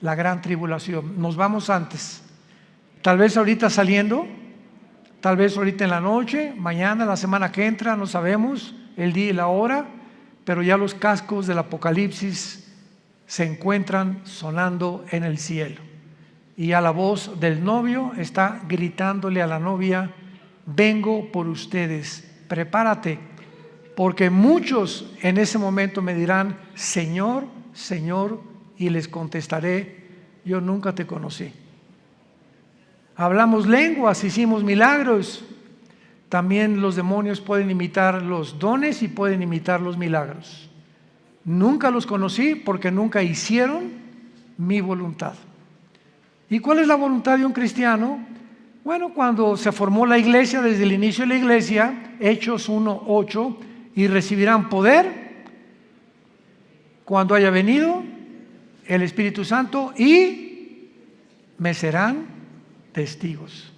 la gran tribulación. Nos vamos antes. Tal vez ahorita saliendo, tal vez ahorita en la noche, mañana, la semana que entra, no sabemos el día y la hora, pero ya los cascos del Apocalipsis se encuentran sonando en el cielo. Y a la voz del novio está gritándole a la novia: vengo por ustedes, prepárate, porque muchos en ese momento me dirán: Señor, Señor, y les contestaré: yo nunca te conocí. Hablamos lenguas, hicimos milagros. También los demonios pueden imitar los dones y pueden imitar los milagros. Nunca los conocí porque nunca hicieron mi voluntad. ¿Y cuál es la voluntad de un cristiano? Bueno, cuando se formó la iglesia, desde el inicio de la iglesia, Hechos 1:8, y recibirán poder cuando haya venido el Espíritu Santo y me serán testigos.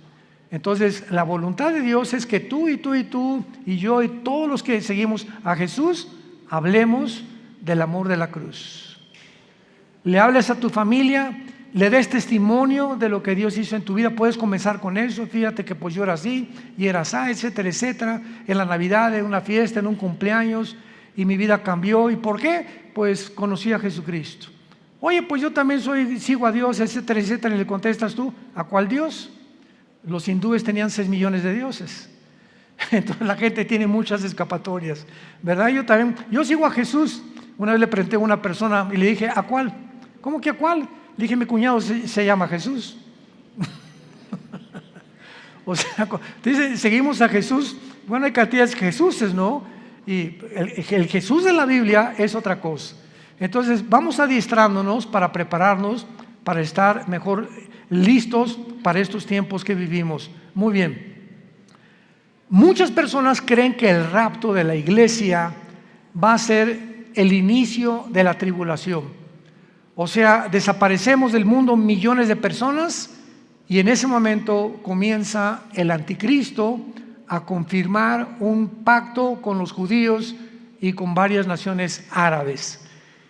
Entonces, la voluntad de Dios es que tú y tú y tú y yo y todos los que seguimos a Jesús hablemos del amor de la cruz. Le hables a tu familia, le des testimonio de lo que Dios hizo en tu vida. Puedes comenzar con eso: fíjate que pues yo era así y era así, etcétera, etcétera. En la Navidad, en una fiesta, en un cumpleaños, y mi vida cambió. ¿Y por qué? Pues conocí a Jesucristo. Oye, pues yo también sigo a Dios, etcétera, etcétera. Y le contestas tú: ¿a cuál Dios? Los hindúes tenían 6 millones de dioses. Entonces la gente tiene muchas escapatorias, ¿verdad? Yo sigo a Jesús. Una vez le pregunté a una persona y le dije: ¿a cuál? ¿Cómo que a cuál? Le dije: mi cuñado se llama Jesús. O sea, dice, seguimos a Jesús. Bueno, hay cantidades de Jesuses, ¿no? Y el Jesús de la Biblia es otra cosa. Entonces vamos adiestrándonos para prepararnos, para estar mejor listos para estos tiempos que vivimos. Muy bien. Muchas personas creen que el rapto de la iglesia va a ser el inicio de la tribulación. O sea, desaparecemos del mundo millones de personas y en ese momento comienza el anticristo a confirmar un pacto con los judíos y con varias naciones árabes.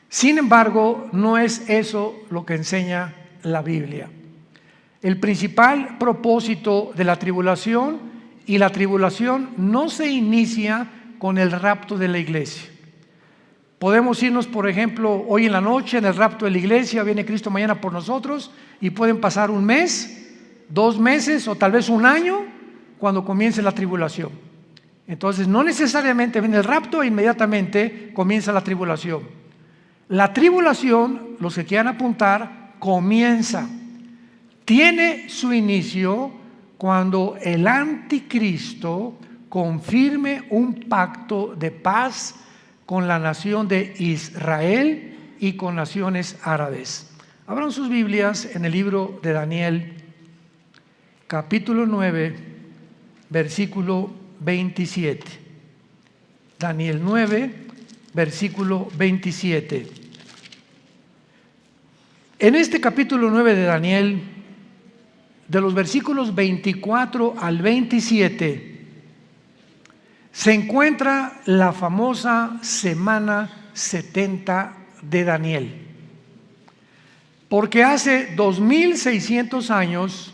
Sin embargo, no es eso lo que enseña la Biblia. El principal propósito de la tribulación, y la tribulación no se inicia con el rapto de la iglesia. Podemos irnos, por ejemplo, hoy en la noche en el rapto de la iglesia, viene Cristo mañana por nosotros, y pueden pasar 1 mes, 2 meses o tal vez 1 año cuando comience la tribulación. Entonces no necesariamente viene el rapto e inmediatamente comienza la tribulación. La tribulación, los que quieran apuntar, comienza, tiene su inicio cuando el anticristo confirme un pacto de paz con la nación de Israel y con naciones árabes. Abran sus Biblias en el libro de Daniel, capítulo 9, versículo 27. Daniel 9, versículo 27. En este capítulo 9 de Daniel, de los versículos 24 al 27, se encuentra la famosa semana 70 de Daniel. Porque hace 2600 años,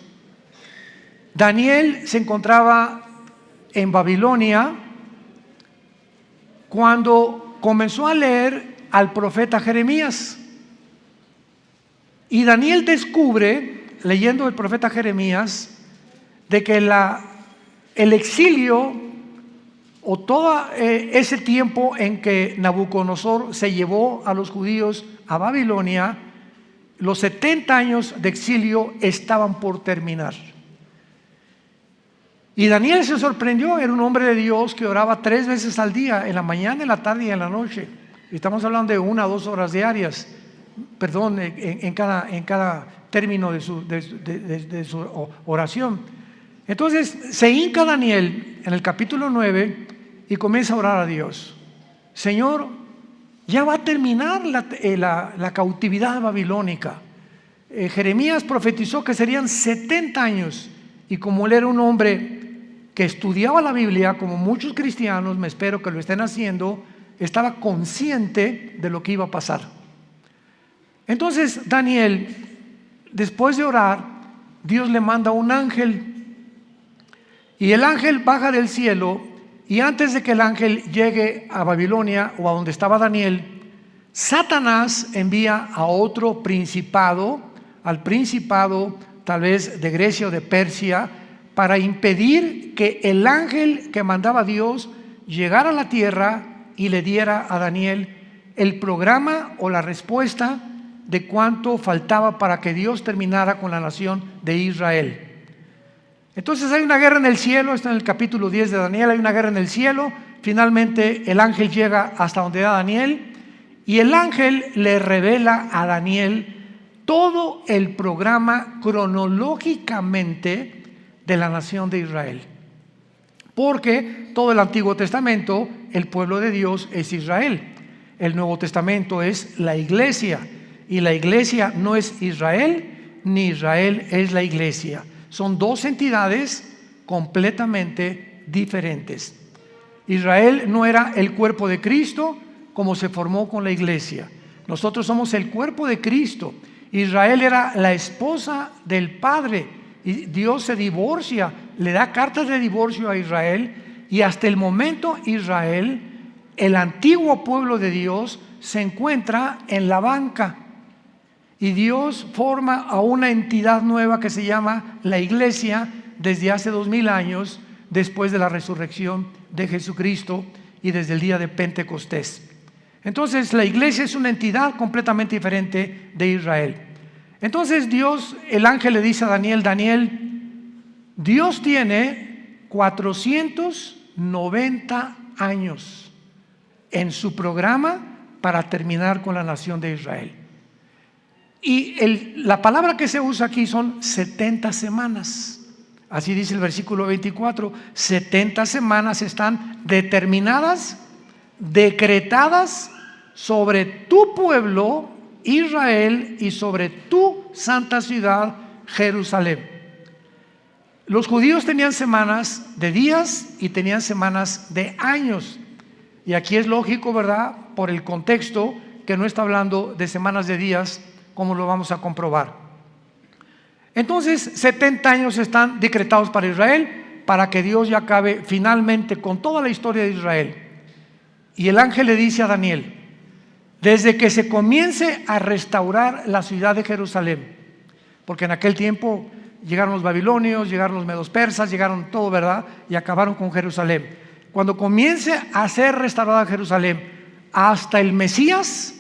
Daniel se encontraba en Babilonia cuando comenzó a leer al profeta Jeremías. Y Daniel descubre, leyendo el profeta Jeremías, de que el exilio o todo ese tiempo en que Nabucodonosor se llevó a los judíos a Babilonia, los 70 años de exilio estaban por terminar. Y Daniel se sorprendió. Era un hombre de Dios que oraba 3 veces al día, en la mañana, en la tarde y en la noche. Estamos hablando de 1 a 2 horas diarias, en cada término de su oración. Entonces se hinca Daniel en el capítulo 9 y comienza a orar a Dios. Señor, ya va a terminar la cautividad babilónica. Jeremías profetizó que serían 70 años, y como él era un hombre que estudiaba la Biblia, como muchos cristianos, me espero que lo estén haciendo, estaba consciente de lo que iba a pasar. Entonces Daniel después de orar, Dios le manda un ángel. Y el ángel baja del cielo, y antes de que el ángel llegue a Babilonia o a donde estaba Daniel, Satanás envía a otro principado, al principado tal vez de Grecia o de Persia, para impedir que el ángel que mandaba Dios llegara a la tierra y le diera a Daniel el programa o la respuesta de cuánto faltaba para que Dios terminara con la nación de Israel. Entonces hay una guerra en el cielo, está en el capítulo 10 de Daniel, hay una guerra en el cielo. Finalmente el ángel llega hasta donde era Daniel, y el ángel le revela a Daniel todo el programa cronológicamente de la nación de Israel. Porque todo el Antiguo Testamento, el pueblo de Dios es Israel. El Nuevo Testamento es la iglesia, y la iglesia no es Israel, ni Israel es la iglesia. Son dos entidades completamente diferentes. Israel no era el cuerpo de Cristo como se formó con la iglesia. Nosotros somos el cuerpo de Cristo. Israel era la esposa del Padre, y Dios se divorcia, le da cartas de divorcio a Israel, y hasta el momento Israel, el antiguo pueblo de Dios, se encuentra en la banca. Y Dios forma a una entidad nueva que se llama la iglesia desde hace 2000 años, después de la resurrección de Jesucristo y desde el día de Pentecostés. Entonces la iglesia es una entidad completamente diferente de Israel. Entonces Dios, el ángel le dice a Daniel: Daniel, Dios tiene 490 años en su programa para terminar con la nación de Israel. Y la palabra que se usa aquí son 70 semanas. Así dice el versículo 24. 70 semanas están determinadas, decretadas sobre tu pueblo Israel y sobre tu santa ciudad Jerusalén. Los judíos tenían semanas de días y tenían semanas de años. Y aquí es lógico, ¿verdad?, por el contexto, que no está hablando de semanas de días, como lo vamos a comprobar. Entonces 70 años están decretados para Israel, para que Dios ya acabe finalmente con toda la historia de Israel. Y el ángel le dice a Daniel: desde que se comience a restaurar la ciudad de Jerusalén, porque en aquel tiempo llegaron los babilonios, llegaron los medos persas, llegaron todo, ¿verdad?, y acabaron con Jerusalén. Cuando comience a ser restaurada Jerusalén hasta el Mesías,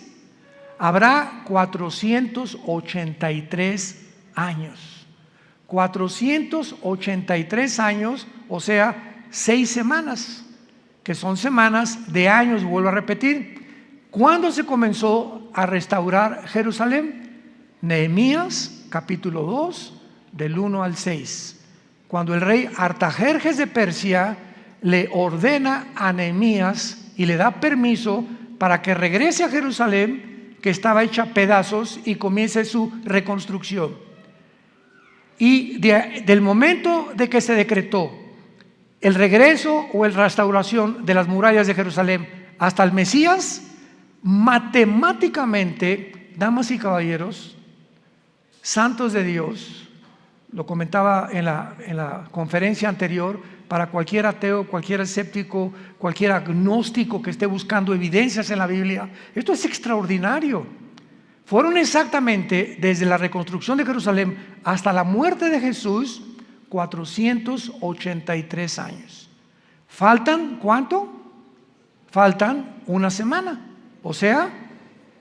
habrá 483 años. 483 años, o sea, 6 semanas, que son semanas de años, vuelvo a repetir. ¿Cuándo se comenzó a restaurar Jerusalén? Nehemías, capítulo 2, del 1 al 6. Cuando el rey Artajerjes de Persia le ordena a Nehemías y le da permiso para que regrese a Jerusalén, que estaba hecha pedazos, y comience su reconstrucción. Y del momento de que se decretó el regreso o la restauración de las murallas de Jerusalén hasta el Mesías, matemáticamente, damas y caballeros, santos de Dios, lo comentaba en la conferencia anterior, para cualquier ateo, cualquier escéptico, cualquier agnóstico que esté buscando evidencias en la Biblia, esto es extraordinario. Fueron exactamente desde la reconstrucción de Jerusalén hasta la muerte de Jesús 483 años. ¿Faltan cuánto? Faltan una semana, o sea,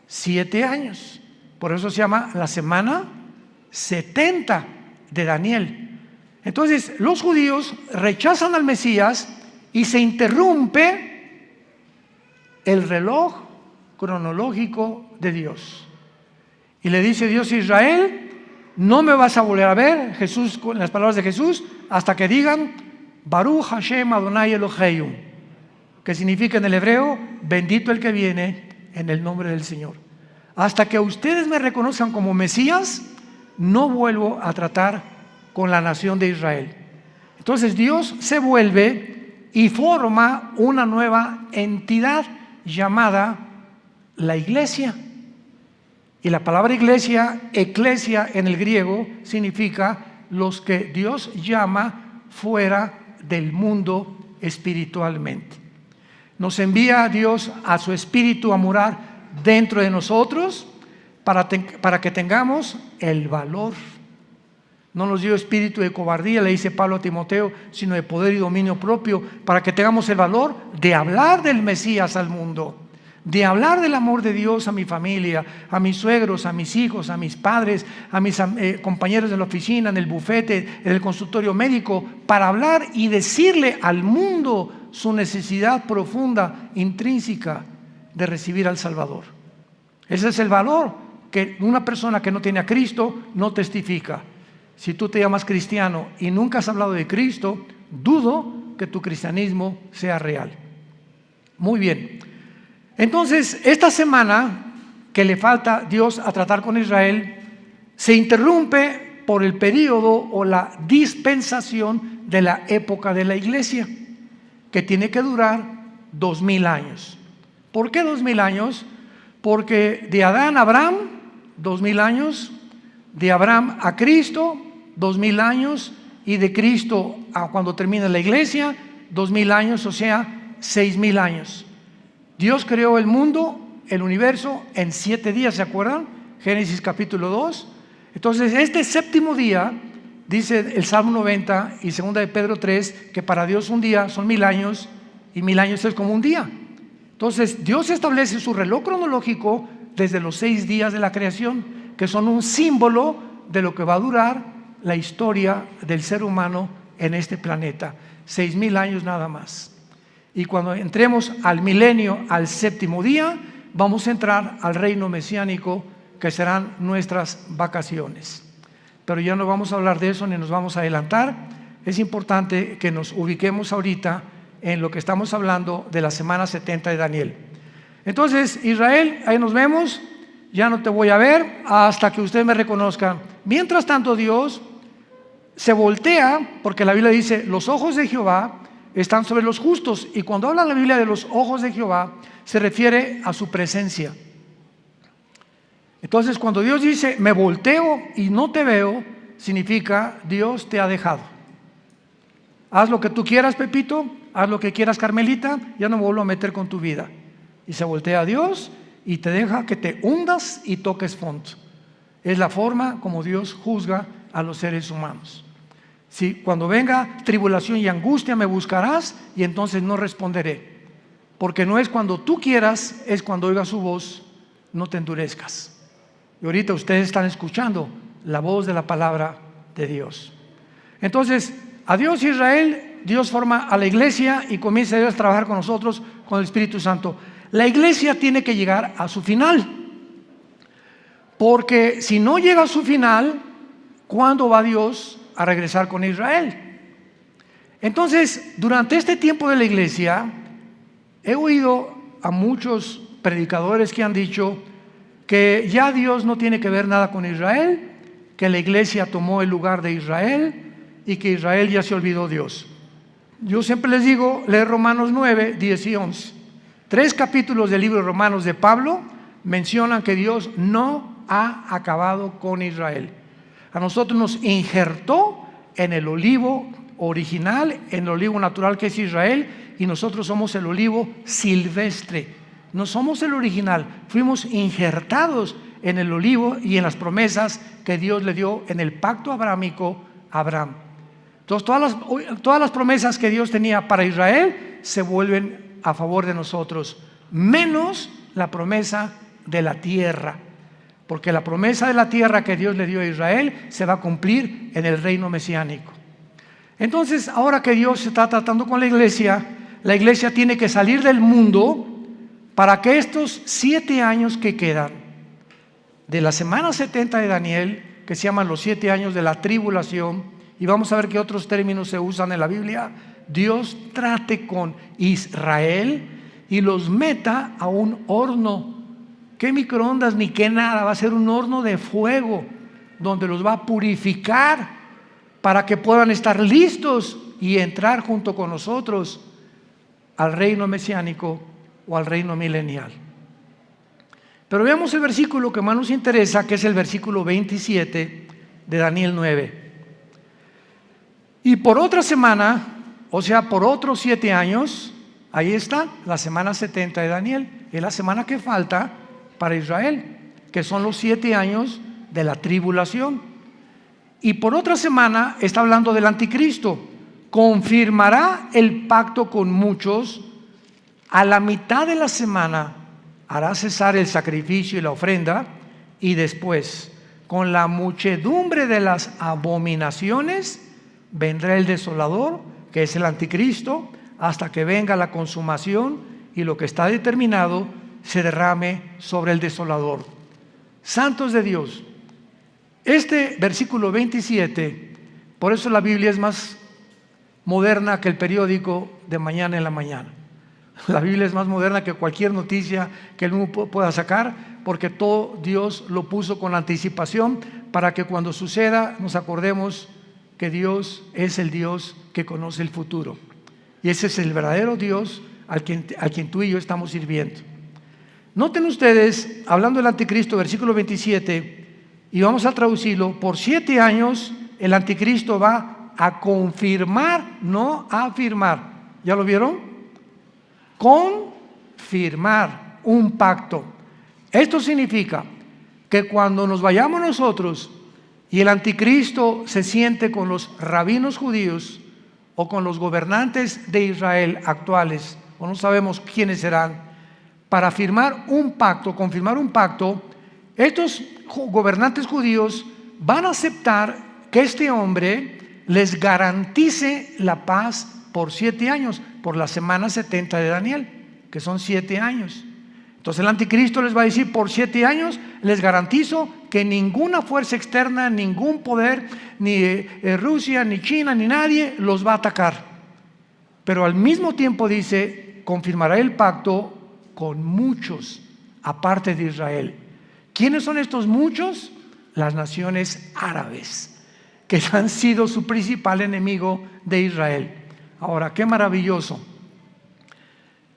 7 años. Por eso se llama la semana 70 de Daniel. Entonces los judíos rechazan al Mesías y se interrumpe el reloj cronológico de Dios. Y le dice Dios a Israel: no me vas a volver a ver, Jesús, con las palabras de Jesús, hasta que digan Baruch Hashem Adonai Eloheinu, que significa en el hebreo: bendito el que viene en el nombre del Señor. Hasta que ustedes me reconozcan como Mesías, no vuelvo a tratar con la nación de Israel. Entonces Dios se vuelve y forma una nueva entidad llamada la iglesia. Y la palabra iglesia, eclesia en el griego, significa los que Dios llama fuera del mundo espiritualmente. Nos envía a Dios a su espíritu a morar dentro de nosotros para que tengamos el valor. No nos dio espíritu de cobardía, le dice Pablo a Timoteo, sino de poder y dominio propio, para que tengamos el valor de hablar del Mesías al mundo, de hablar del amor de Dios a mi familia, a mis suegros, a mis hijos, a mis padres, a mis compañeros de la oficina, en el bufete, en el consultorio médico, para hablar y decirle al mundo su necesidad profunda, intrínseca de recibir al Salvador. Ese es el valor que una persona que no tiene a Cristo no testifica. Si tú te llamas cristiano y nunca has hablado de Cristo, dudo que tu cristianismo sea real. Muy bien. Entonces, esta semana que le falta Dios a tratar con Israel, se interrumpe por el periodo o la dispensación de la época de la iglesia, que tiene que durar 2000 años. ¿Por qué 2000 años? Porque de Adán a Abraham, 2000 años, de Abraham a Cristo, 2000 años, y de Cristo a cuando termina la iglesia, 2000 años, o sea, 6000 años. Dios creó el mundo, el universo, en 7 días, ¿se acuerdan? Génesis capítulo 2. Entonces, este séptimo día, dice el Salmo 90 y 2 de Pedro 3, que para Dios un día son 1000 años, y 1000 años es como un día. Entonces, Dios establece su reloj cronológico desde los 6 días de la creación, que son un símbolo de lo que va a durar la historia del ser humano en este planeta. 6000 años nada más. Y cuando entremos al milenio, al séptimo día, vamos a entrar al reino mesiánico, que serán nuestras vacaciones. Pero ya no vamos a hablar de eso ni nos vamos a adelantar. Es importante que nos ubiquemos ahorita en lo que estamos hablando de la semana 70 de Daniel. Entonces, Israel, ahí nos vemos. Ya no te voy a ver hasta que usted me reconozca. Mientras tanto, Dios se voltea, porque la Biblia dice, los ojos de Jehová están sobre los justos, y cuando habla la Biblia de los ojos de Jehová, se refiere a su presencia. Entonces, cuando Dios dice, me volteo y no te veo, significa, Dios te ha dejado. Haz lo que tú quieras, Pepito, haz lo que quieras, Carmelita, ya no me vuelvo a meter con tu vida. Y se voltea a Dios y te deja que te hundas y toques fondo. Es la forma como Dios juzga a los seres humanos. Si cuando venga tribulación y angustia me buscarás, y entonces no responderé, porque no es cuando tú quieras, es cuando oigas su voz, no te endurezcas. Y ahorita ustedes están escuchando la voz de la palabra de Dios. Entonces, adiós Israel, Dios forma a la iglesia y comienza Dios a trabajar con nosotros, con el Espíritu Santo. La iglesia tiene que llegar a su final, porque si no llega a su final, ¿cuándo va Dios a regresar con Israel? Entonces, durante este tiempo de la iglesia, he oído a muchos predicadores que han dicho que ya Dios no tiene que ver nada con Israel, que la iglesia tomó el lugar de Israel y que Israel ya se olvidó de Dios. Yo siempre les digo, leer Romanos 9, 10 y 11. 3 capítulos del libro de Romanos de Pablo mencionan que Dios no ha acabado con Israel. A nosotros nos injertó en el olivo original, en el olivo natural que es Israel, y nosotros somos el olivo silvestre. No somos el original, fuimos injertados en el olivo y en las promesas que Dios le dio en el pacto abrahámico a Abraham. Entonces todas las promesas que Dios tenía para Israel se vuelven a favor de nosotros, menos la promesa de la tierra. Porque la promesa de la tierra que Dios le dio a Israel se va a cumplir en el reino mesiánico. Entonces, ahora que Dios está tratando con la iglesia tiene que salir del mundo para que estos 7 años que quedan de la semana 70 de Daniel, que se llaman los 7 años de la tribulación, y vamos a ver qué otros términos se usan en la Biblia, Dios trate con Israel y los meta a un horno. ¿Qué microondas ni qué nada? Va a ser un horno de fuego donde los va a purificar para que puedan estar listos y entrar junto con nosotros al reino mesiánico o al reino milenial. Pero veamos el versículo que más nos interesa, que es el versículo 27 de Daniel 9. Y por otra semana, o sea, por otros 7 años, ahí está, la semana 70 de Daniel, es la semana que falta para Israel, que son los 7 años de la tribulación. Y por otra semana está hablando del anticristo. Confirmará el pacto con muchos. A la mitad de la semana hará cesar el sacrificio y la ofrenda, y después, con la muchedumbre de las abominaciones, vendrá el desolador, que es el anticristo, hasta que venga la consumación y lo que está determinado se derrame sobre el desolador. Santos de Dios, este versículo 27, por eso la Biblia es más moderna que el periódico de mañana en la mañana. La Biblia es más moderna que cualquier noticia que el mundo pueda sacar, porque todo Dios lo puso con anticipación para que cuando suceda nos acordemos que Dios es el Dios que conoce el futuro. Y ese es el verdadero Dios a quien tú y yo estamos sirviendo. Noten ustedes, hablando del anticristo, versículo 27, y vamos a traducirlo: por 7 años el anticristo va a confirmar, no a afirmar. ¿Ya lo vieron? Confirmar un pacto. Esto significa que cuando nos vayamos nosotros y el anticristo se siente con los rabinos judíos o con los gobernantes de Israel actuales, o no sabemos quiénes serán, para firmar un pacto, confirmar un pacto, estos gobernantes judíos van a aceptar que este hombre les garantice la paz por 7 años, por la semana 70 de Daniel, que son 7 años. Entonces el anticristo les va a decir: por 7 años les garantizo que ninguna fuerza externa, ningún poder, ni Rusia, ni China, ni nadie los va a atacar. Pero al mismo tiempo dice: confirmará el pacto con muchos, aparte de Israel. ¿Quiénes son estos muchos? Las naciones árabes, que han sido su principal enemigo de Israel. Ahora, qué maravilloso.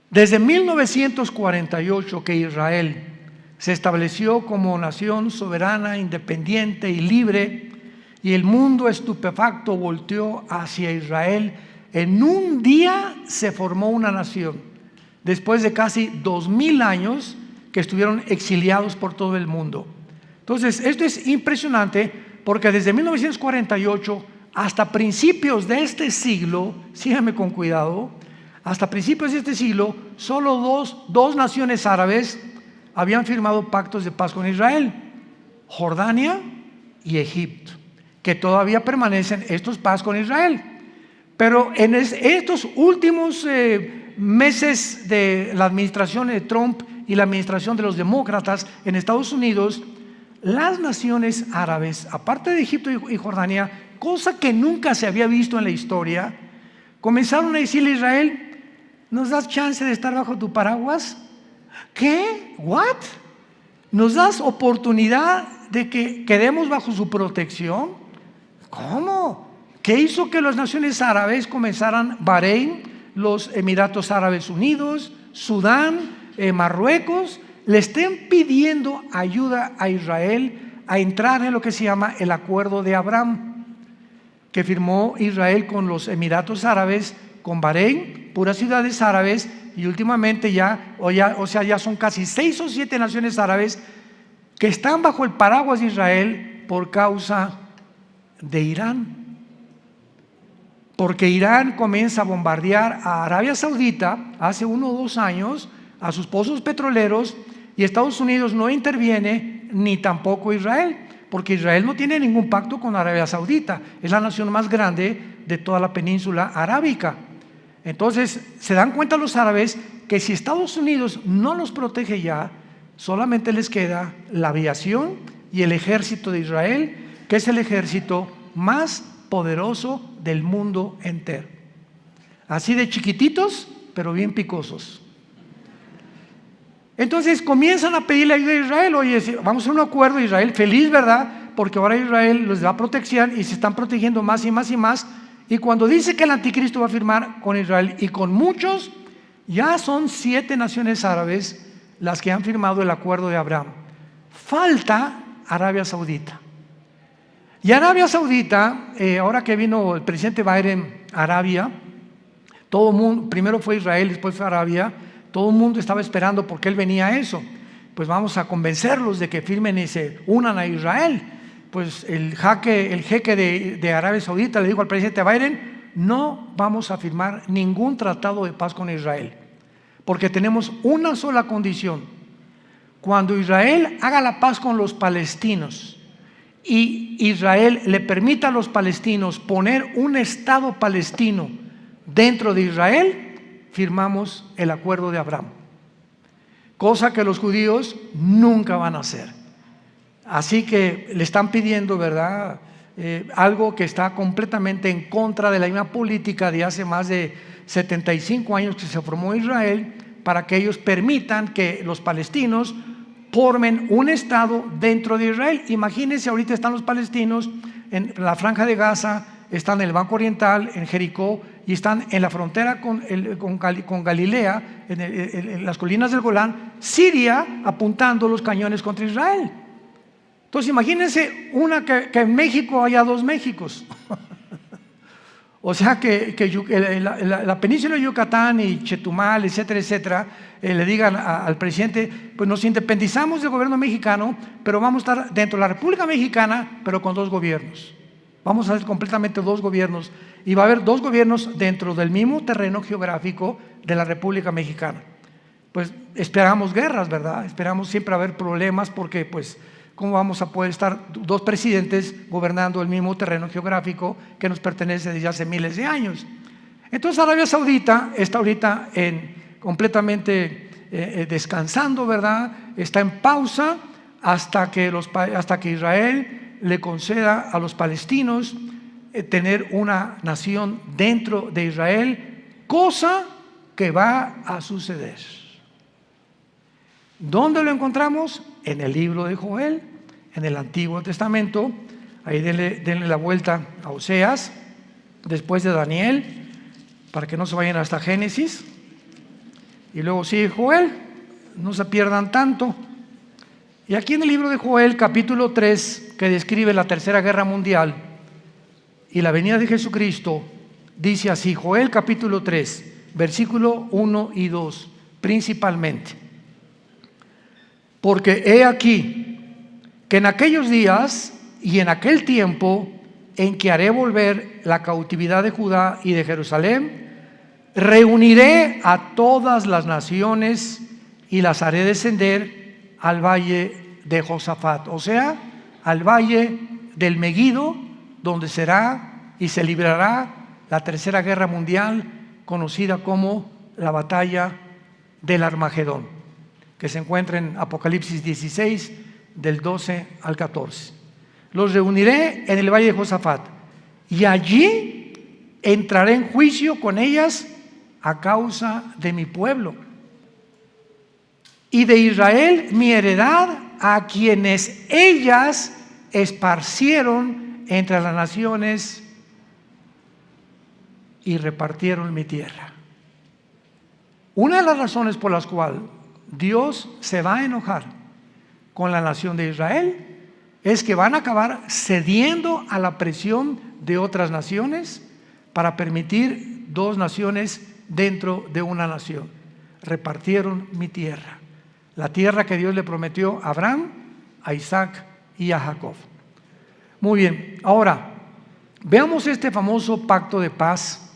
Desde 1948 que Israel se estableció como nación soberana, independiente y libre, y el mundo estupefacto volteó hacia Israel, en un día se formó una nación, después de casi 2000 años que estuvieron exiliados por todo el mundo. Entonces, esto es impresionante, porque desde 1948 hasta principios de este siglo, síganme con cuidado, hasta principios de este siglo, solo dos naciones árabes habían firmado pactos de paz con Israel: Jordania y Egipto, que todavía permanecen estos paz con Israel. Pero en estos últimos meses de la administración de Trump y la administración de los demócratas en Estados Unidos, las naciones árabes, aparte de Egipto y Jordania, cosa que nunca se había visto en la historia, comenzaron a decirle a Israel: ¿nos das chance de estar bajo tu paraguas? ¿Qué? ¿What? ¿Nos das oportunidad de que quedemos bajo su protección? ¿Cómo? ¿Qué hizo que las naciones árabes comenzaran? Bahrein, los Emiratos Árabes Unidos, Sudán, Marruecos, le estén pidiendo ayuda a Israel a entrar en lo que se llama el Acuerdo de Abraham, que firmó Israel con los Emiratos Árabes, con Bahrein, puras ciudades árabes, y últimamente ya son casi 6 o 7 naciones árabes que están bajo el paraguas de Israel por causa de Irán. Porque Irán comienza a bombardear a Arabia Saudita hace 1 o 2 años, a sus pozos petroleros, y Estados Unidos no interviene, ni tampoco Israel, porque Israel no tiene ningún pacto con Arabia Saudita, es la nación más grande de toda la península arábica. Entonces se dan cuenta los árabes que si Estados Unidos no los protege ya, solamente les queda la aviación y el ejército de Israel, que es el ejército más poderoso del mundo entero. Así de chiquititos, pero bien picosos. Entonces comienzan a pedirle ayuda a Israel. Oye, vamos a hacer un acuerdo. Israel feliz, ¿verdad? Porque ahora Israel les da protección y se están protegiendo más y más y más. Y cuando dice que el anticristo va a firmar con Israel y con muchos, ya son 7 naciones árabes las que han firmado el acuerdo de Abraham. Falta Arabia Saudita. Y Arabia Saudita, ahora que vino el presidente Biden a Arabia, todo el mundo, primero fue Israel, después fue Arabia, todo el mundo estaba esperando porque él venía a eso. Pues vamos a convencerlos de que firmen y se unan a Israel. Pues el jeque de Arabia Saudita le dijo al presidente Biden: no vamos a firmar ningún tratado de paz con Israel, porque tenemos una sola condición. Cuando Israel haga la paz con los palestinos y Israel le permita a los palestinos poner un Estado palestino dentro de Israel, firmamos el acuerdo de Abraham. Cosa que los judíos nunca van a hacer. Así que le están pidiendo, ¿verdad? Algo que está completamente en contra de la misma política de hace más de 75 años que se formó Israel, para que ellos permitan que los palestinos formen un Estado dentro de Israel. Imagínense, ahorita están los palestinos en la Franja de Gaza, están en el Banco Oriental, en Jericó, y están en la frontera con Galilea, en las colinas del Golán, Siria, apuntando los cañones contra Israel. Entonces imagínense que en México haya dos Méxicos. O sea que la península de Yucatán y Chetumal, etcétera, etcétera, le digan al presidente: pues nos independizamos del gobierno mexicano, pero vamos a estar dentro de la República Mexicana, pero con dos gobiernos. Vamos a hacer completamente dos gobiernos, y va a haber dos gobiernos dentro del mismo terreno geográfico de la República Mexicana. Pues esperamos guerras, ¿verdad? Esperamos siempre haber problemas, porque pues ¿cómo vamos a poder estar dos presidentes gobernando el mismo terreno geográfico que nos pertenece desde hace miles de años? Entonces Arabia Saudita está ahorita completamente descansando, ¿verdad? Está en pausa hasta que Israel le conceda a los palestinos tener una nación dentro de Israel, cosa que va a suceder. ¿Dónde lo encontramos? En el libro de Joel, en el Antiguo Testamento. Ahí denle la vuelta a Oseas, después de Daniel, para que no se vayan hasta Génesis, y luego sigue Joel, no se pierdan tanto. Y aquí en el libro de Joel, capítulo 3, que describe la Tercera Guerra Mundial y la venida de Jesucristo, dice así: Joel capítulo 3, versículo 1 y 2, principalmente: porque he aquí que en aquellos días y en aquel tiempo en que haré volver la cautividad de Judá y de Jerusalén, reuniré a todas las naciones y las haré descender al valle de Josafat, o sea, al valle del Meguido, donde será y se librará la Tercera Guerra Mundial, conocida como la batalla del Armagedón, que se encuentra en Apocalipsis 16, del 12 al 14. Los reuniré en el valle de Josafat, y allí entraré en juicio con ellas a causa de mi pueblo y de Israel, mi heredad, a quienes ellas esparcieron entre las naciones y repartieron mi tierra. Una de las razones por las cuales Dios se va a enojar con la nación de Israel es que van a acabar cediendo a la presión de otras naciones para permitir dos naciones dentro de una nación. Repartieron mi tierra, la tierra que Dios le prometió a Abraham, a Isaac y a Jacob. Muy bien, ahora veamos este famoso pacto de paz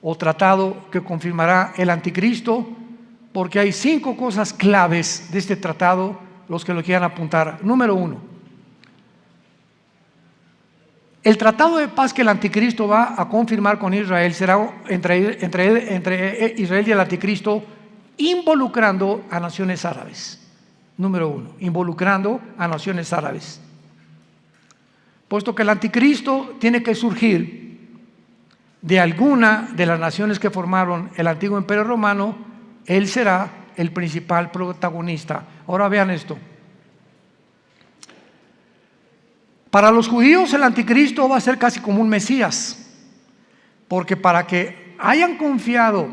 o tratado que confirmará el anticristo, porque hay 5 cosas claves de este tratado, los que lo quieran apuntar. Número 1, el tratado de paz que el anticristo va a confirmar con Israel será entre Israel y el anticristo, involucrando a naciones árabes. Número 1, involucrando a naciones árabes. Puesto que el anticristo tiene que surgir de alguna de las naciones que formaron el antiguo imperio romano, él será el principal protagonista. Ahora vean esto. Para los judíos el anticristo va a ser casi como un Mesías, porque para que hayan confiado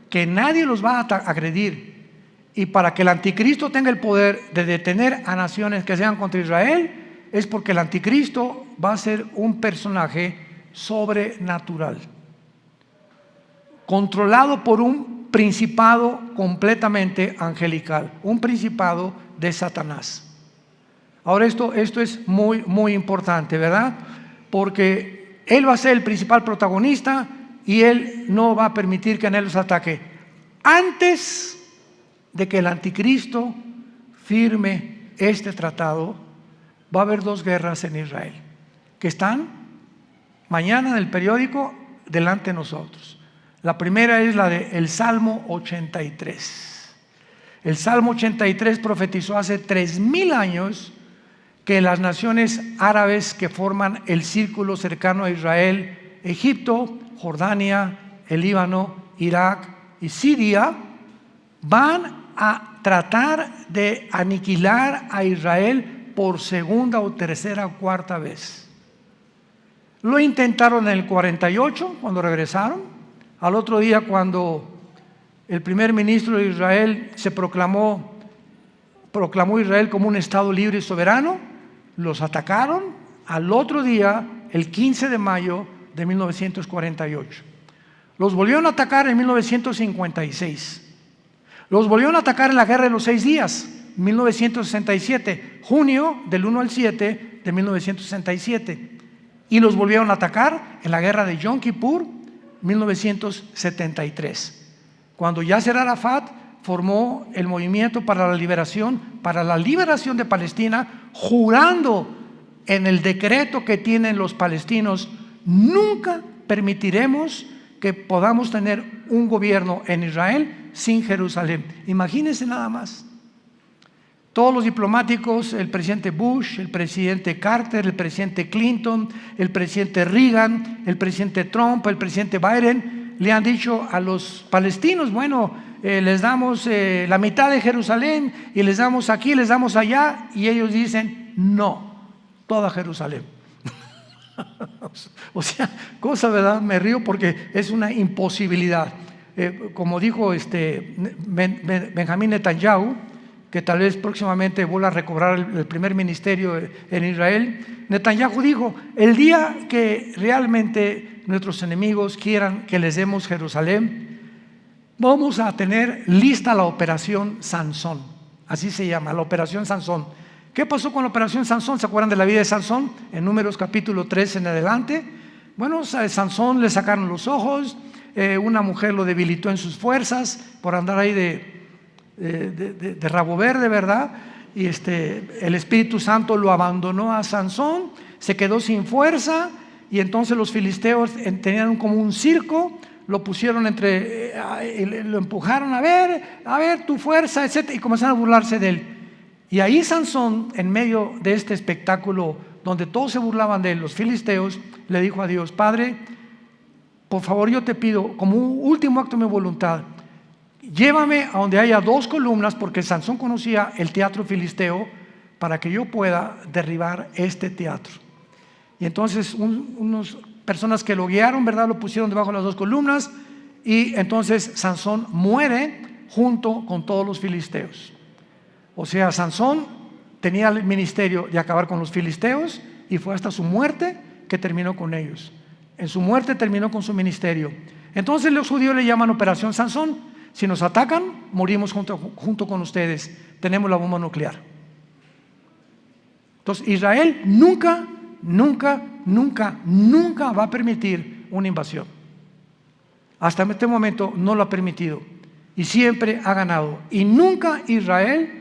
que nadie los va a agredir y para que el anticristo tenga el poder de detener a naciones que sean contra Israel, es porque el anticristo va a ser un personaje sobrenatural, controlado por un principado completamente angelical, un principado de Satanás. Ahora esto es muy, muy importante, ¿verdad? Porque él va a ser el principal protagonista y él no va a permitir que en él los ataque. Antes de que el anticristo firme este tratado, va a haber 2 guerras en Israel, que están mañana en el periódico delante de nosotros. La primera es la del Salmo 83. El Salmo 83 profetizó hace 3000 años que las naciones árabes que forman el círculo cercano a Israel, Egipto, Jordania, el Líbano, Irak y Siria, van a tratar de aniquilar a Israel por segunda o tercera o cuarta vez. Lo intentaron en el 48 cuando regresaron. Al otro día, cuando el primer ministro de Israel proclamó Israel como un estado libre y soberano, los atacaron al otro día, el 15 de mayo de 1948. Los volvieron a atacar en 1956. Los volvieron a atacar en la Guerra de los 6 días, 1967, junio del 1 al 7 de 1967. Y los volvieron a atacar en la Guerra de Yom Kippur, 1973. Cuando Yasser Arafat formó el movimiento para la liberación de Palestina, jurando en el decreto que tienen los palestinos: nunca permitiremos que podamos tener un gobierno en Israel sin Jerusalén. Imagínense nada más. Todos los diplomáticos, el presidente Bush, el presidente Carter, el presidente Clinton, el presidente Reagan, el presidente Trump, el presidente Biden, le han dicho a los palestinos: bueno, les damos la mitad de Jerusalén y les damos aquí, les damos allá, y ellos dicen: no, toda Jerusalén. O sea, cosa, ¿verdad? Me río porque es una imposibilidad. Como dijo Benjamín Netanyahu, que tal vez próximamente vuelva a recobrar el primer ministerio en Israel, Netanyahu dijo: el día que realmente nuestros enemigos quieran que les demos Jerusalén, vamos a tener lista la operación Sansón. Así se llama, la operación Sansón. ¿Qué pasó con la operación Sansón? ¿Se acuerdan de la vida de Sansón? En Números capítulo 3 en adelante. Bueno, a Sansón le sacaron los ojos, una mujer lo debilitó en sus fuerzas por andar ahí de rabo verde, ¿verdad? Y el Espíritu Santo lo abandonó a Sansón, se quedó sin fuerza, y entonces los filisteos tenían como un circo, lo pusieron lo empujaron, a ver tu fuerza, etc., y comenzaron a burlarse de él. Y ahí Sansón, en medio de este espectáculo donde todos se burlaban de él, los filisteos, le dijo a Dios: Padre, por favor, yo te pido, como un último acto de mi voluntad, llévame a donde haya 2 columnas, porque Sansón conocía el teatro filisteo, para que yo pueda derribar este teatro. Y entonces unas personas que lo guiaron, ¿verdad?, lo pusieron debajo de las 2 columnas, y entonces Sansón muere junto con todos los filisteos. O sea, Sansón tenía el ministerio de acabar con los filisteos, y fue hasta su muerte que terminó con ellos. En su muerte terminó con su ministerio. Entonces los judíos le llaman Operación Sansón. Si nos atacan, morimos junto con ustedes. Tenemos la bomba nuclear. Entonces Israel nunca va a permitir una invasión. Hasta este momento no lo ha permitido, y siempre ha ganado. Y nunca Israel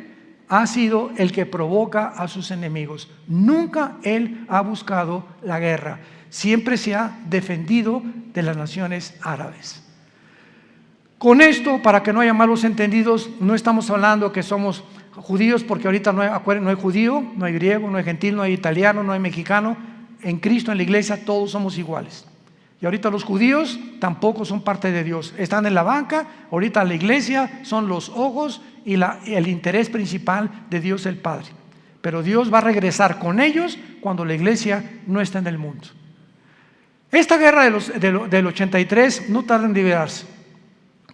ha sido el que provoca a sus enemigos. Nunca él ha buscado la guerra. Siempre se ha defendido de las naciones árabes. Con esto, para que no haya malos entendidos, no estamos hablando que somos judíos, porque ahorita no hay judío, no hay griego, no hay gentil, no hay italiano, no hay mexicano. En Cristo, en la iglesia, todos somos iguales. Y ahorita los judíos tampoco son parte de Dios. Están en la banca. Ahorita la iglesia son los ojos y el interés principal de Dios el Padre. Pero Dios va a regresar con ellos cuando la iglesia no está en el mundo. Esta guerra del 83 no tarda en liberarse,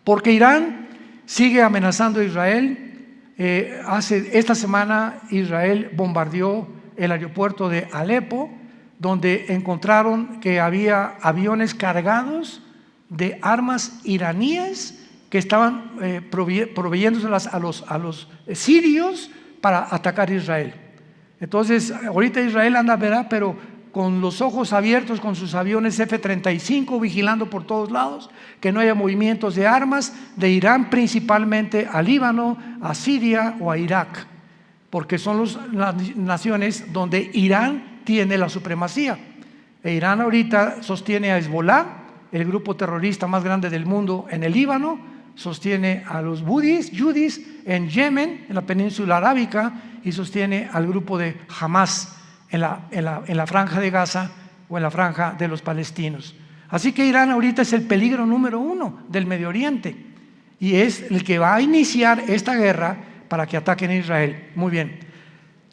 porque Irán sigue amenazando a Israel, Esta semana Israel bombardeó el aeropuerto de Alepo, donde encontraron que había aviones cargados de armas iraníes que estaban proveyéndoselas a los sirios para atacar a Israel. Entonces, ahorita Israel anda, ¿verdad?, pero con los ojos abiertos, con sus aviones F-35 vigilando por todos lados, que no haya movimientos de armas de Irán, principalmente a Líbano, a Siria o a Irak, porque son las naciones donde Irán tiene la supremacía. Irán ahorita sostiene a Hezbollah, el grupo terrorista más grande del mundo en el Líbano, sostiene a los yudis en Yemen, en la península arábica, y sostiene al grupo de Hamas en la franja de Gaza o en la franja de los palestinos. Así que Irán ahorita es el peligro número 1 del Medio Oriente y es el que va a iniciar esta guerra para que ataquen a Israel. Muy bien.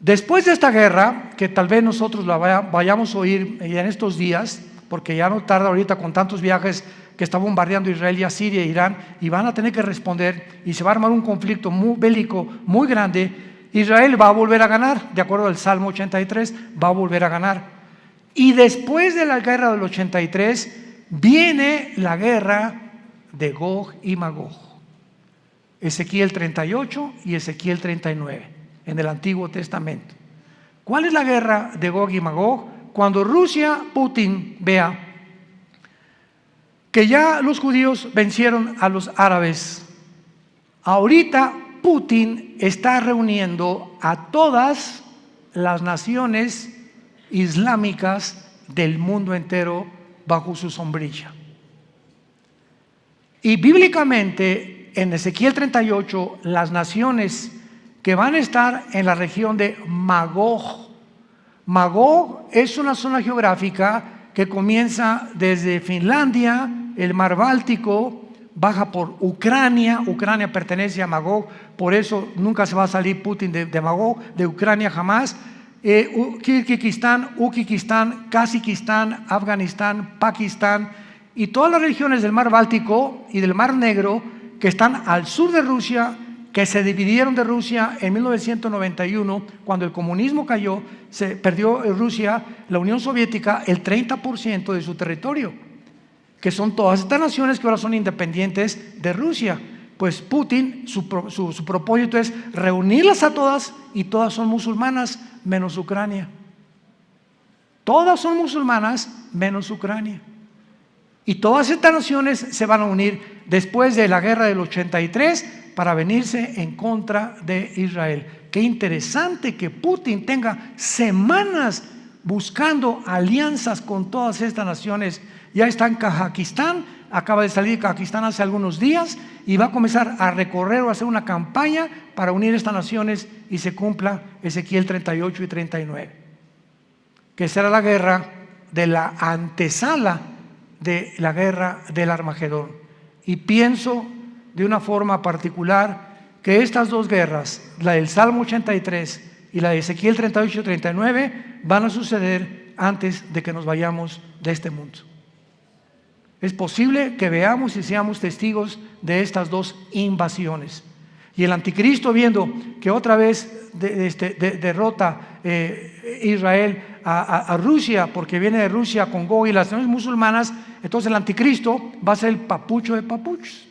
Después de esta guerra, que tal vez nosotros la vayamos a oír en estos días, porque ya no tarda ahorita con tantos viajes que está bombardeando Israel y a Siria e Irán, y van a tener que responder, y se va a armar un conflicto bélico muy grande. Israel va a volver a ganar, de acuerdo al Salmo 83, va a volver a ganar. Y después de la guerra del 83, viene la guerra de Gog y Magog. Ezequiel 38 y Ezequiel 39, en el Antiguo Testamento. ¿Cuál es la guerra de Gog y Magog? Cuando Putin vea que ya los judíos vencieron a los árabes, ahorita Putin está reuniendo a todas las naciones islámicas del mundo entero bajo su sombrilla. Y bíblicamente, en Ezequiel 38, las naciones que van a estar en la región de Magog. Magog es una zona geográfica que comienza desde Finlandia, el mar Báltico, baja por Ucrania. Ucrania pertenece a Magog, por eso nunca se va a salir Putin de Magog, de Ucrania jamás. Kirguistán, Uzbekistán, Kazajistán, Afganistán, Pakistán y todas las regiones del mar Báltico y del mar Negro que están al sur de Rusia, que se dividieron de Rusia en 1991, cuando el comunismo cayó, se perdió en Rusia, la Unión Soviética, el 30% de su territorio, que son todas estas naciones que ahora son independientes de Rusia. Pues Putin, su propósito es reunirlas a todas, y todas son musulmanas, menos Ucrania. Todas son musulmanas, menos Ucrania. Y todas estas naciones se van a unir después de la guerra del 83 para venirse en contra de Israel. Qué interesante que Putin tenga semanas buscando alianzas con todas estas naciones. Ya está en Kazajistán, acaba de salir de Kazajistán hace algunos días y va a comenzar a recorrer o a hacer una campaña para unir estas naciones y se cumpla Ezequiel 38 y 39, que será la guerra de la antesala de la guerra del Armagedón. Y pienso de una forma particular que estas dos guerras, la del Salmo 83 y la de Ezequiel 38 y 39, van a suceder antes de que nos vayamos de este mundo. Es posible que veamos y seamos testigos de estas dos invasiones. Y el anticristo, viendo que otra vez derrota Israel a Rusia, porque viene de Rusia con Gog y las naciones musulmanas, entonces el anticristo va a ser el papucho de papuchos.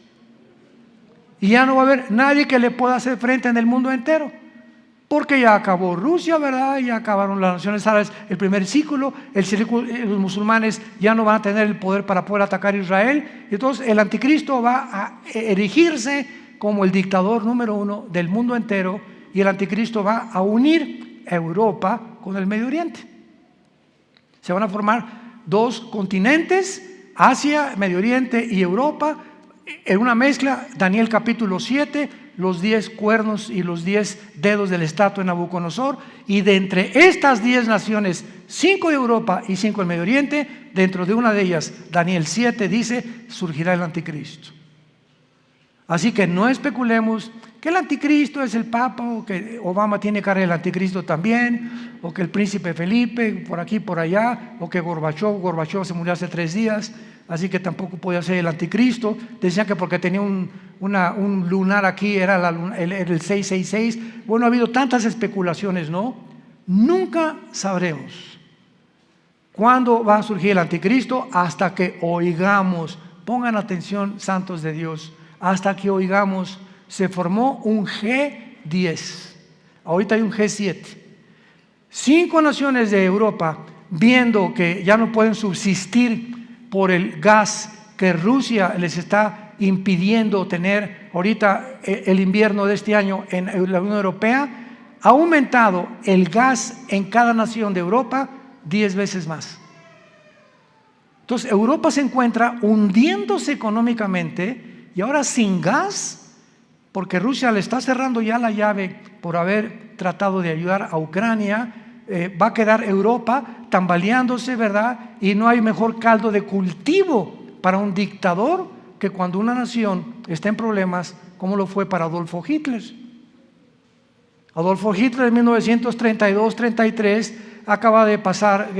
Y ya no va a haber nadie que le pueda hacer frente en el mundo entero, porque ya acabó Rusia, ¿verdad? Ya acabaron las naciones árabes el primer ciclo, los musulmanes ya no van a tener el poder para poder atacar a Israel. Y entonces el anticristo va a erigirse como el dictador número 1 del mundo entero, y el anticristo va a unir a Europa con el Medio Oriente. Se van a formar dos continentes, Asia, Medio Oriente y Europa, en una mezcla. Daniel capítulo 7, los 10 cuernos y los 10 dedos de la estatua de Nabucodonosor, y de entre estas 10 naciones, 5 de Europa y 5 del Medio Oriente, dentro de una de ellas, Daniel 7 dice, surgirá el anticristo. Así que no especulemos que el anticristo es el Papa, o que Obama tiene cara del anticristo también, o que el príncipe Felipe, por aquí, por allá, o que Gorbachov se murió hace 3 días, así que tampoco podía ser el anticristo. Decían que porque tenía un lunar aquí era el 666. Bueno, ha habido tantas especulaciones, ¿no? Nunca sabremos cuándo va a surgir el anticristo hasta que oigamos. Pongan atención, santos de Dios, hasta que oigamos. Se formó un G10, ahorita hay un G7. 5 naciones de Europa, viendo que ya no pueden subsistir por el gas que Rusia les está impidiendo tener ahorita el invierno de este año en la Unión Europea, ha aumentado el gas en cada nación de Europa 10 veces más. Entonces Europa se encuentra hundiéndose económicamente y ahora sin gas, porque Rusia le está cerrando ya la llave por haber tratado de ayudar a Ucrania. Va a quedar Europa tambaleándose, ¿verdad? Y no hay mejor caldo de cultivo para un dictador que cuando una nación está en problemas, como lo fue para Adolfo Hitler. Adolfo Hitler en 1932-33 acaba de pasar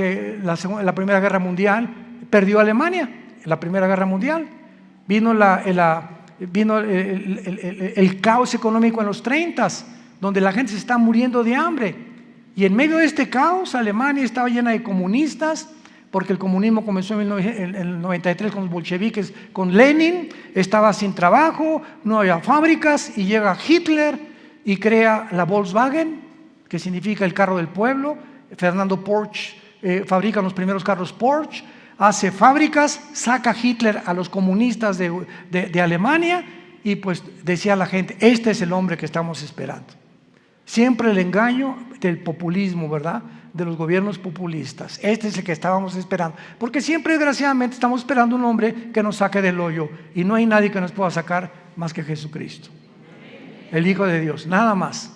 la Primera Guerra Mundial, perdió Alemania en la Primera Guerra Mundial. Vino el caos económico en los 30s, donde la gente se está muriendo de hambre. Y en medio de este caos, Alemania estaba llena de comunistas, porque el comunismo comenzó en el 93 con los bolcheviques, con Lenin. Estaba sin trabajo, no había fábricas, y llega Hitler y crea la Volkswagen, que significa el carro del pueblo. Fernando Porsche fabrica los primeros carros Porsche, hace fábricas, saca Hitler a los comunistas de Alemania, y pues decía la gente, este es el hombre que estamos esperando. Siempre el engaño del populismo, ¿verdad? De los gobiernos populistas. Este es el que estábamos esperando, porque siempre desgraciadamente estamos esperando un hombre que nos saque del hoyo, y no hay nadie que nos pueda sacar más que Jesucristo, el Hijo de Dios, nada más.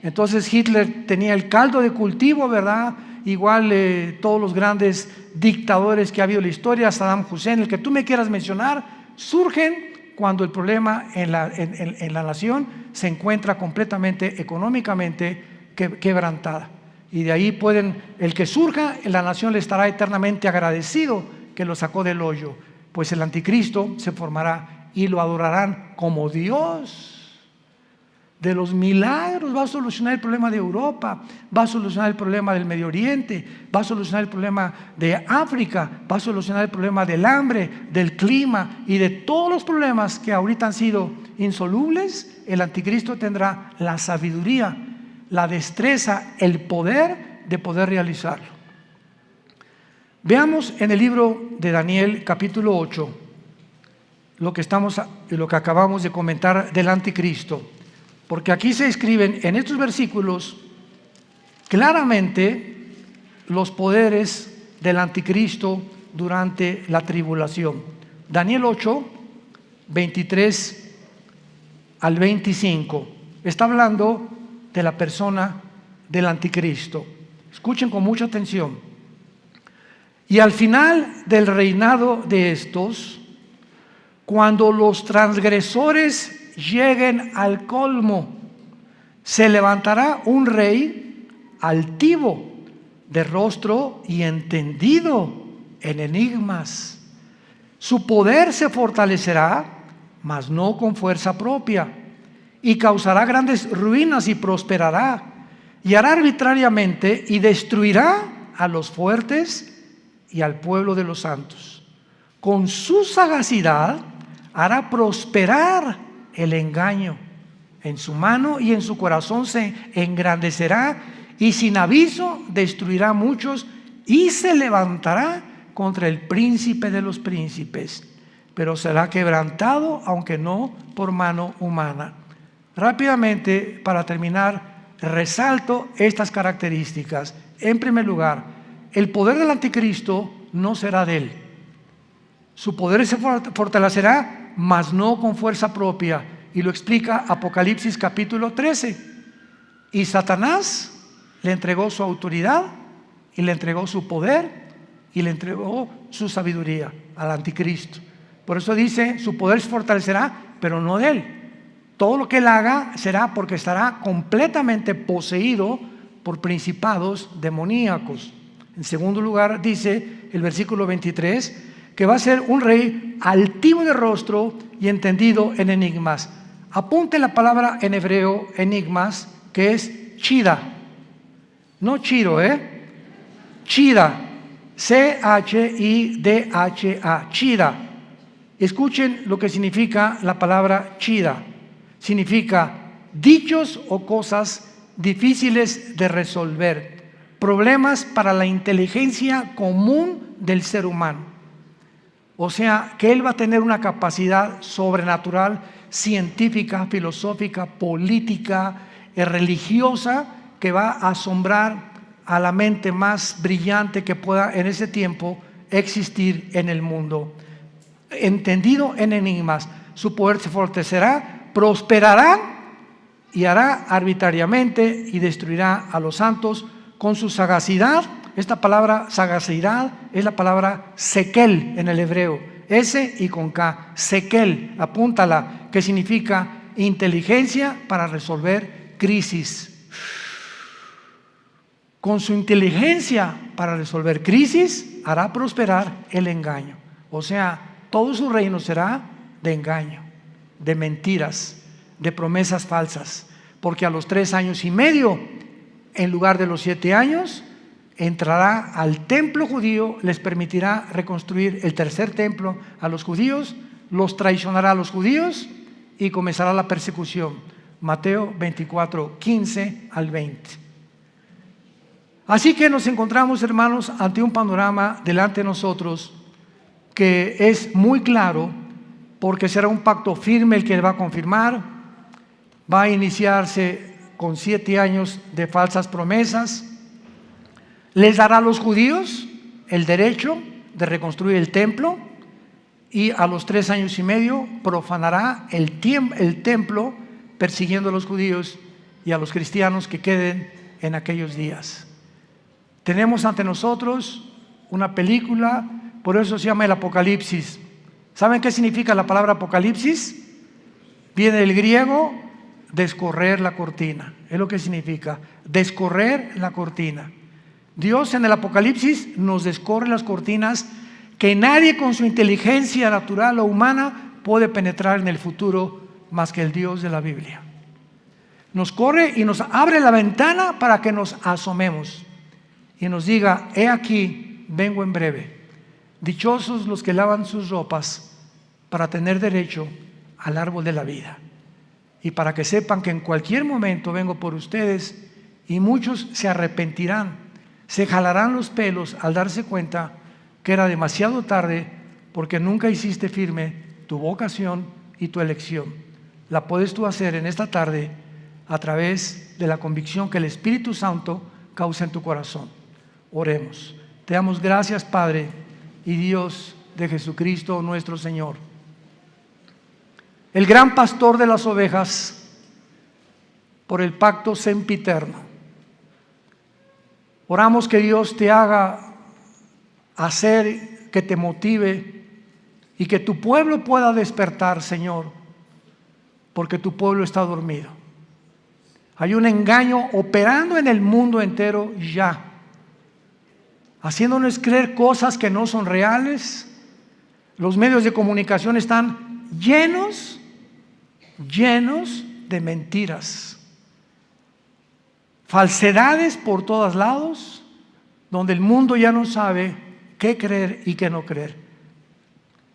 Entonces Hitler tenía el caldo de cultivo, ¿verdad? Igual todos los grandes dictadores que ha habido en la historia, Saddam Hussein, el que tú me quieras mencionar, surgen cuando el problema en la nación se encuentra completamente económicamente quebrantada. Y de ahí el que surja en la nación le estará eternamente agradecido que lo sacó del hoyo, pues el anticristo se formará y lo adorarán como Dios. De los milagros va a solucionar el problema de Europa, va a solucionar el problema del Medio Oriente, va a solucionar el problema de África, va a solucionar el problema del hambre, del clima y de todos los problemas que ahorita han sido insolubles. El anticristo tendrá la sabiduría, la destreza, el poder de poder realizarlo. Veamos en el libro de Daniel capítulo 8 lo que acabamos de comentar del anticristo. Porque aquí se escriben en estos versículos claramente los poderes del anticristo durante la tribulación. Daniel 8, 23 al 25. Está hablando de la persona del anticristo. Escuchen con mucha atención. Y al final del reinado de estos, cuando los transgresores lleguen al colmo, se levantará un rey altivo, de rostro y entendido en enigmas. Su poder se fortalecerá, mas no con fuerza propia, y causará grandes ruinas y prosperará, y hará arbitrariamente y destruirá a los fuertes y al pueblo de los santos. Con su sagacidad hará prosperar el engaño. En su mano y en su corazón se engrandecerá, y sin aviso destruirá a muchos, y se levantará contra el príncipe de los príncipes, pero será quebrantado, aunque no por mano humana. Rápidamente, para terminar, resalto estas características. En primer lugar, el poder del anticristo no será de él. Su poder se fortalecerá, mas no con fuerza propia, y lo explica Apocalipsis capítulo 13. Y Satanás le entregó su autoridad, y le entregó su poder, y le entregó su sabiduría al anticristo. Por eso dice, su poder se fortalecerá, pero no de él. Todo lo que él haga será porque estará completamente poseído por principados demoníacos. En segundo lugar, dice el versículo 23, que va a ser un rey altivo de rostro y entendido en enigmas. Apunte la palabra en hebreo, enigmas, que es chida. No chiro, chida. C-H-I-D-H-A, chida. Escuchen lo que significa la palabra chida. Significa dichos o cosas difíciles de resolver, problemas para la inteligencia común del ser humano. O sea, que él va a tener una capacidad sobrenatural, científica, filosófica, política, religiosa, que va a asombrar a la mente más brillante que pueda en ese tiempo existir en el mundo. Entendido en enigmas, su poder se fortalecerá, prosperará y hará arbitrariamente y destruirá a los santos con su sagacidad. Esta palabra sagacidad es la palabra sekel en el hebreo, S y con K, sekel, apúntala, que significa inteligencia para resolver crisis. Con su inteligencia para resolver crisis hará prosperar el engaño. O sea, todo su reino será de engaño, de mentiras, de promesas falsas, porque a los 3 años y medio, en lugar de los 7 años, entrará al templo judío, les permitirá reconstruir el tercer templo a los judíos, los traicionará a los judíos y comenzará la persecución. Mateo 24, 15 al 20. Así que nos encontramos, hermanos, ante un panorama delante de nosotros que es muy claro, porque será un pacto firme el que él va a confirmar. Va a iniciarse con 7 años de falsas promesas. Les dará a los judíos el derecho de reconstruir el templo y a los 3 años y medio profanará el templo, persiguiendo a los judíos y a los cristianos que queden en aquellos días. Tenemos ante nosotros una película, por eso se llama el Apocalipsis. ¿Saben qué significa la palabra Apocalipsis? Viene del griego descorrer la cortina, es lo que significa, descorrer la cortina. Dios en el Apocalipsis nos descorre las cortinas que nadie con su inteligencia natural o humana puede penetrar en el futuro más que el Dios de la Biblia. Nos corre y nos abre la ventana para que nos asomemos y nos diga: he aquí, vengo en breve. Dichosos los que lavan sus ropas para tener derecho al árbol de la vida, y para que sepan que en cualquier momento vengo por ustedes, y muchos se arrepentirán, se jalarán los pelos al darse cuenta que era demasiado tarde, porque nunca hiciste firme tu vocación y tu elección. La puedes tú hacer en esta tarde a través de la convicción que el Espíritu Santo causa en tu corazón. Oremos. Te damos gracias, Padre y Dios de Jesucristo nuestro Señor, el gran pastor de las ovejas, por el pacto sempiterno. Oramos que Dios te haga hacer, que te motive y que tu pueblo pueda despertar, Señor, porque tu pueblo está dormido. Hay un engaño operando en el mundo entero ya, haciéndonos creer cosas que no son reales. Los medios de comunicación están llenos de mentiras, falsedades por todos lados, donde el mundo ya no sabe qué creer y qué no creer.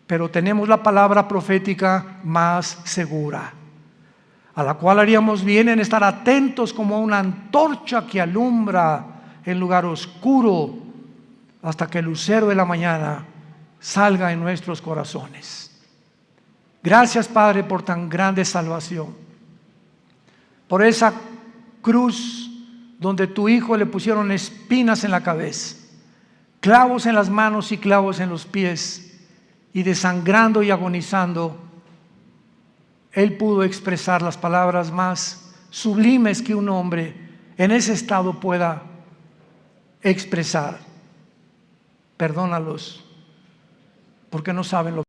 Pero tenemos la palabra profética más segura, a la cual haríamos bien en estar atentos como una antorcha que alumbra en lugar oscuro hasta que el lucero de la mañana salga en nuestros corazones. Gracias, Padre, por tan grande salvación, por esa cruz donde tu Hijo le pusieron espinas en la cabeza, clavos en las manos y clavos en los pies, y desangrando y agonizando, Él pudo expresar las palabras más sublimes que un hombre en ese estado pueda expresar: perdónalos, porque no saben lo